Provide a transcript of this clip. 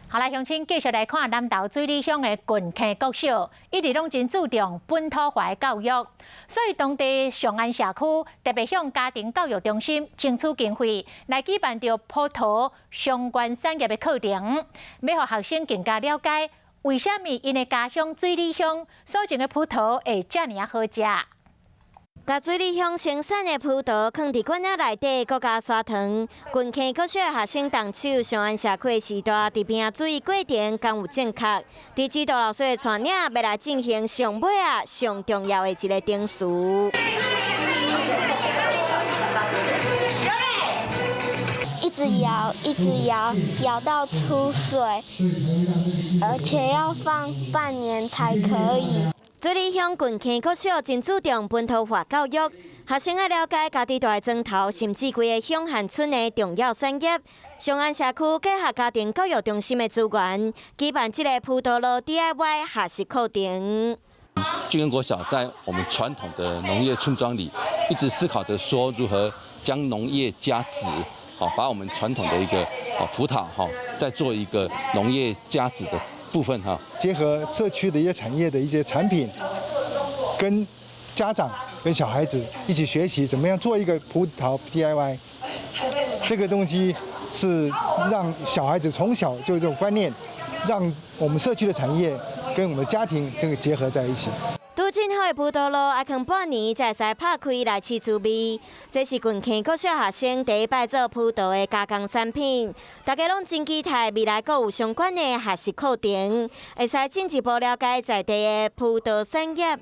好来，乡亲继续来看南投水里乡的郡坑国小，一直拢真注重本土化的教育，所以当地上安社区特别向家庭教育中心争取经费，来举办着葡萄相关产业的课程，要让学生更加了解为什么因的家乡水里乡所种的葡萄会这么好食。甲水里乡生产的葡萄放伫罐仔内底，搁加砂糖。郡坑国小学生动手，上安社区的时代伫边注意过程，敢有正确。伫指导老师的带领，要来进行上尾上重要的一个定时。一直摇，一直摇，摇到出水，而且要放半年才可以。水里乡郡坑国小真注重本土化教育，学生要了解家己大庄头，甚至规个乡汉村的重要产业。上安社区结合家庭教育中心的资源，举办这个葡萄罗 DIY 学习课程。俊恩国小在我们传统的农业村庄里，一直思考着说如何将农业加值，把我们传统的一个葡萄再做一个农业加值的部分结合社区的一些产业的一些产品，跟家长跟小孩子一起学习怎么样做一个葡萄 DIY。这个东西是让小孩子从小就有这种观念，让我们社区的产业跟我们的家庭这个结合在一起。拄真好的葡萄路，还扛半年才会使拍开来试滋味。这是郡坑国小学生第一摆做葡萄的加工产品，大家拢真期待未来阁有相关的学习课程，会使进一步了解在地的葡萄产业。